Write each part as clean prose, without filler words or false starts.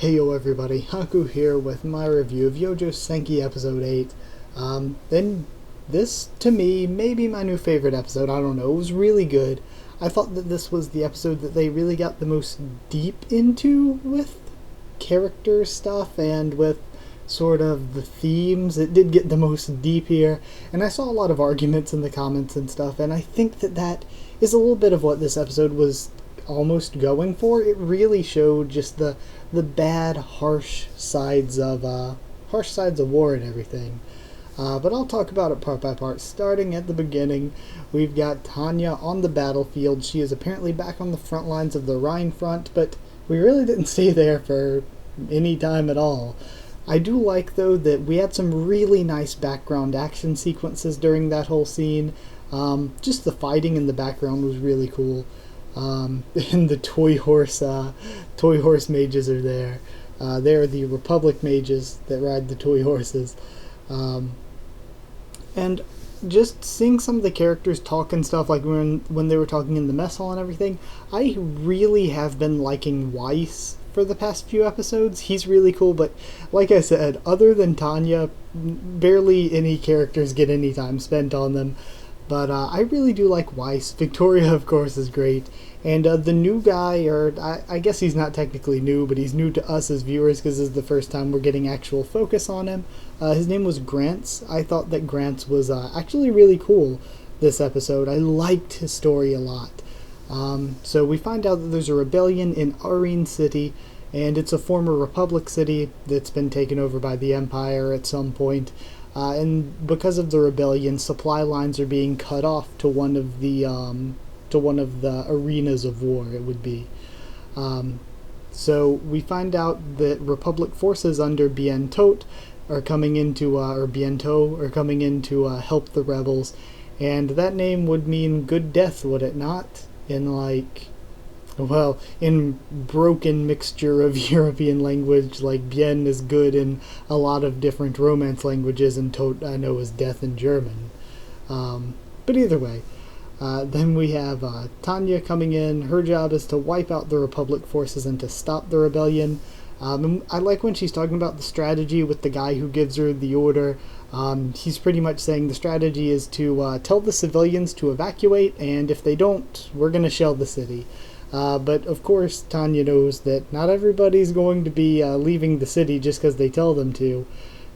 Heyo everybody, Haku here with my review of Youjo Senki episode 8. Then this, to me, may be my new favorite episode. I don't know, it was really good. I thought that this was the episode that they really got the most deep into with character stuff and with sort of the themes. It did get the most deep here, and I saw a lot of arguments in the comments and stuff, and I think that that is a little bit of what this episode was almost going for. It really showed just the bad, harsh sides of war and everything. But I'll talk about it part by part. Starting at the beginning, we've got Tanya on the battlefield. She is apparently back on the front lines of the Rhine front, but we really didn't stay there for any time at all. I do like, though, that we had some really nice background action sequences during that whole scene. Just the fighting in the background was really cool. And the toy horse mages are there. They're the Republic mages that ride the toy horses. And just seeing some of the characters talk and stuff, like when they were talking in the mess hall and everything, I really have been liking Weiss for the past few episodes. He's really cool, but like I said, other than Tanya, barely any characters get any time spent on them. But I really do like Weiss. Victoria, of course, is great. And the new guy, or I guess he's not technically new, but he's new to us as viewers because this is the first time we're getting actual focus on him. His name was Grants. I thought that Grants was actually really cool this episode. I liked his story a lot. So we find out that there's a rebellion in Arene City, and it's a former Republic city that's been taken over by the Empire at some point. And because of the rebellion, supply lines are being cut off to one of the arenas of war, it would be. So we find out that Republic forces under Bientot are coming into, help the rebels, and that name would mean good death, would it not? In broken mixture of European language, like bien is good in a lot of different Romance languages, and tot I know is death in German. But either way, then we have Tanya coming in. Her job is to wipe out the Republic forces and to stop the rebellion. And I like when she's talking about the strategy with the guy who gives her the order. He's pretty much saying the strategy is to tell the civilians to evacuate, and if they don't, we're going to shell the city. But of course, Tanya knows that not everybody's going to be leaving the city just because they tell them to.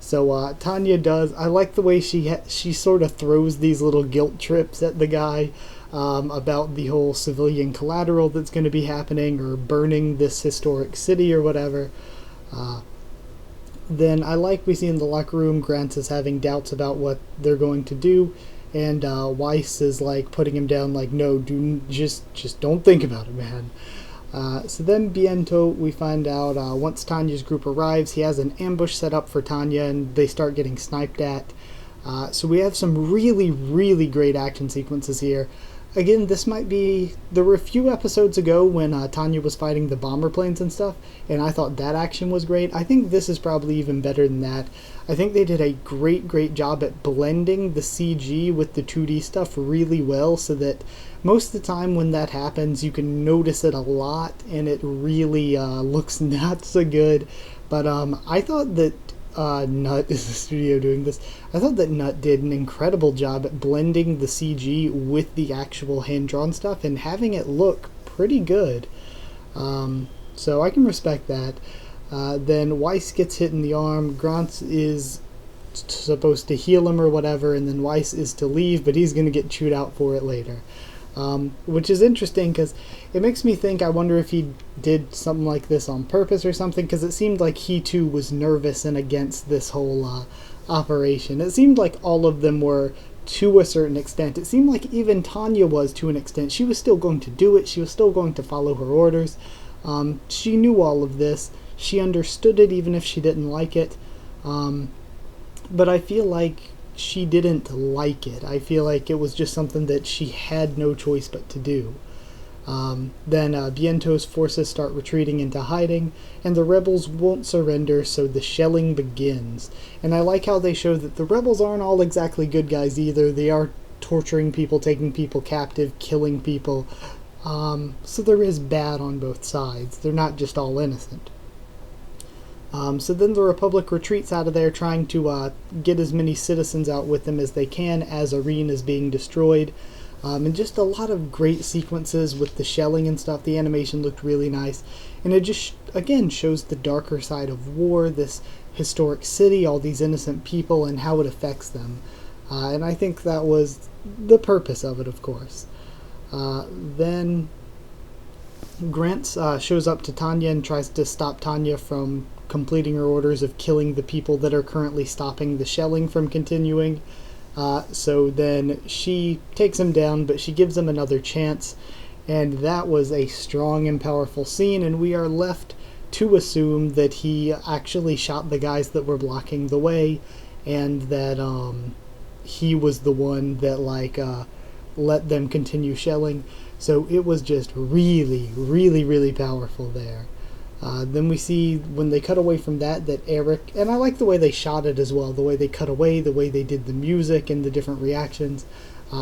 So Tanya does. I like the way she sort of throws these little guilt trips at the guy about the whole civilian collateral that's going to be happening, or burning this historic city or whatever. Then I like we see in the locker room Grants is having doubts about what they're going to do. And Weiss is like putting him down, like, no, just don't think about it, man. So then Bientot, we find out once Tanya's group arrives, he has an ambush set up for Tanya, and they start getting sniped at. So we have some really, really great action sequences here. Again, there were a few episodes ago when Tanya was fighting the bomber planes and stuff, and I thought that action was great. I think this is probably even better than that. I think they did a great job at blending the CG with the 2D stuff really well, so that most of the time when that happens, you can notice it a lot, and it really looks not so good. But I thought that Nut is the studio doing this. I thought that Nut did an incredible job at blending the CG with the actual hand-drawn stuff and having it look pretty good. So I can respect that. Then Weiss gets hit in the arm. Grants is supposed to heal him or whatever, and then Weiss is to leave, but he's going to get chewed out for it later. Which is interesting because it makes me think, I wonder if he did something like this on purpose or something, because it seemed like he too was nervous and against this whole operation. It seemed like all of them were to a certain extent. It seemed like even Tanya was to an extent. She was still going to do it. She was still going to follow her orders. She knew all of this. She understood it even if she didn't like it. But I feel like she didn't like it. I feel like it was just something that she had no choice but to do. Then Bientot's forces start retreating into hiding, and the rebels won't surrender, so the shelling begins. And I like how they show that the rebels aren't all exactly good guys either. They are torturing people, taking people captive, killing people. So there is bad on both sides. They're not just all innocent. So then the Republic retreats out of there, trying to get as many citizens out with them as they can as Arene is being destroyed. And just a lot of great sequences with the shelling and stuff. The animation looked really nice. And it just, again, shows the darker side of war, this historic city, all these innocent people, and how it affects them. And I think that was the purpose of it, of course. Then Grant shows up to Tanya and tries to stop Tanya from completing her orders of killing the people that are currently stopping the shelling from continuing. So then she takes him down, but she gives him another chance, and that was a strong and powerful scene, and we are left to assume that he actually shot the guys that were blocking the way, and that he was the one that let them continue shelling. So it was just really, really, really powerful there. Then we see, when they cut away from that Eric, and I like the way they shot it as well, the way they cut away, the way they did the music and the different reactions.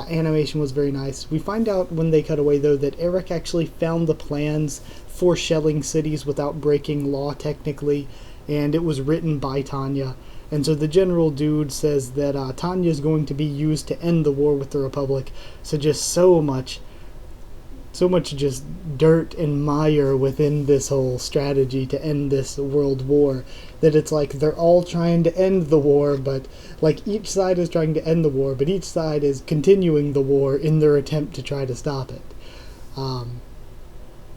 Animation was very nice. We find out when they cut away, though, that Eric actually found the plans for shelling cities without breaking law, technically, and it was written by Tanya. And so the general dude says that Tanya is going to be used to end the war with the Republic. So just so much just dirt and mire within this whole strategy to end this world war, that it's like they're all trying to end the war, but like each side is trying to end the war, but each side is continuing the war in their attempt to try to stop it.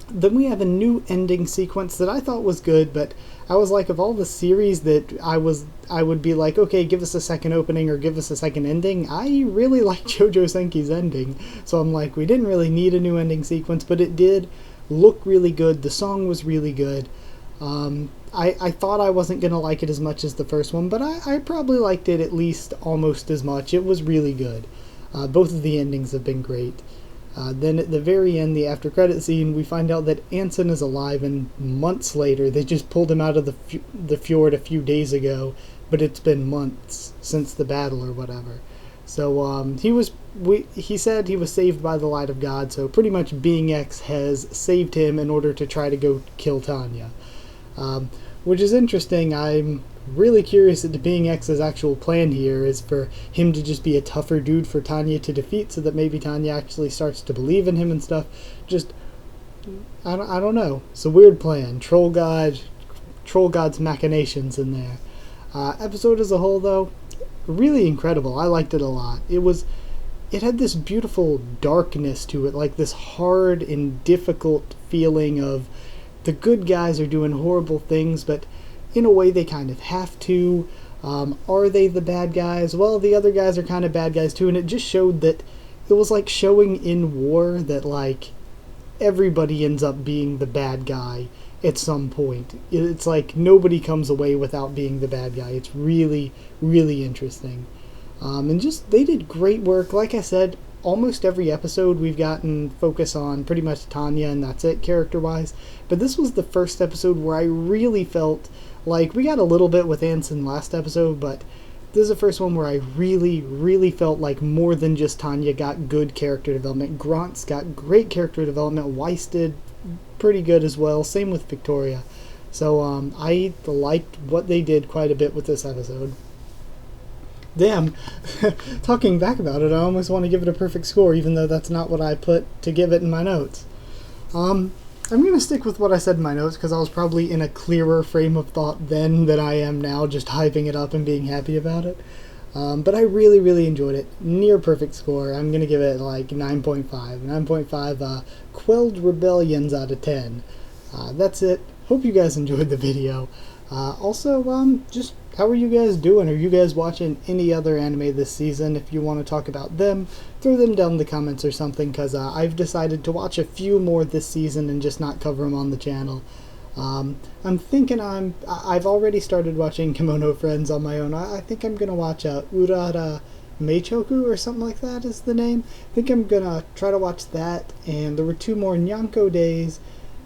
Then we have a new ending sequence that I thought was good, but I was like, of all the series that I would be like, okay, give us a second opening or give us a second ending, I really liked Youjo Senki's ending. So I'm like, we didn't really need a new ending sequence, but it did look really good. The song was really good. I thought I wasn't going to like it as much as the first one, but I probably liked it at least almost as much. It was really good. Both of the endings have been great. Then at the very end, the after credit scene, we find out that Anson is alive, and months later, they just pulled him out of the fjord a few days ago, but it's been months since the battle or whatever. So he said he was saved by the light of God, so pretty much Being X has saved him in order to try to go kill Tanya. Which is interesting. I'm really curious at Being X's actual plan here is for him to just be a tougher dude for Tanya to defeat, so that maybe Tanya actually starts to believe in him and stuff. Just, I don't know. It's a weird plan. Troll God's machinations in there. Episode as a whole, though, really incredible. I liked it a lot. It had this beautiful darkness to it, like this hard and difficult feeling of the good guys are doing horrible things, but in a way they kind of have to. Are they the bad guys? Well, the other guys are kind of bad guys too, and it just showed that it was like showing in war that like everybody ends up being the bad guy at some point. It's like nobody comes away without being the bad guy. It's really, really interesting. And just, they did great work. Like I said, almost every episode we've gotten focus on pretty much Tanya, and that's it character-wise. But this was the first episode where I really felt like, we got a little bit with Anson last episode, but this is the first one where I really, really felt like more than just Tanya got good character development. Grant's got great character development. Weiss did pretty good as well. Same with Victoria. So I liked what they did quite a bit with this episode. Damn, talking back about it, I almost want to give it a perfect score, even though that's not what I put to give it in my notes. I'm going to stick with what I said in my notes, because I was probably in a clearer frame of thought then than I am now, just hyping it up and being happy about it. But I really, really enjoyed it. Near perfect score. I'm going to give it like 9.5. 9.5 Quelled Rebellions out of 10. That's it. Hope you guys enjoyed the video. Also, just how are you guys doing? Are you guys watching any other anime this season? If you want to talk about them, throw them down in the comments or something, because I've decided to watch a few more this season and just not cover them on the channel. I'm thinking I've already started watching Kimono Friends on my own. I think I'm going to watch Urara Meichoku or something like that is the name. I think I'm going to try to watch that, and there were 2 more Nyanko Days,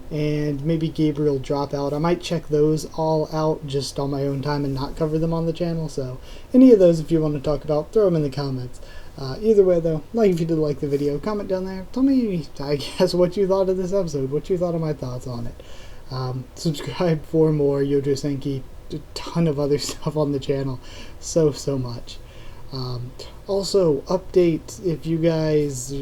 and maybe Gabriel Dropout. I might check those all out just on my own time and not cover them on the channel, so any of those if you want to talk about, throw them in the comments. Either way though, like if you did like the video, comment down there, tell me, I guess, what you thought of this episode, what you thought of my thoughts on it. Subscribe for more Youjo Senki. a ton of other stuff on the channel. So much. Also, update if you guys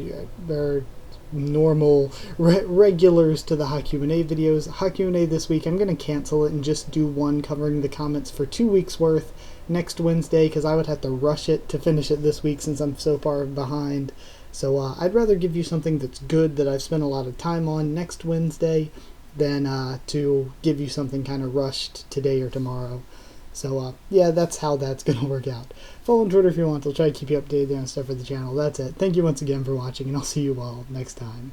are normal regulars to the Haku videos. Haku this week, I'm going to cancel it and just do one covering the comments for 2 weeks worth next Wednesday, because I would have to rush it to finish it this week since I'm so far behind. So I'd rather give you something that's good, that I've spent a lot of time on, next Wednesday, than to give you something kind of rushed today or tomorrow. So yeah, that's how that's going to work out. Follow on Twitter if you want. I'll try to keep you updated on stuff for the channel. That's it. Thank you once again for watching, and I'll see you all next time.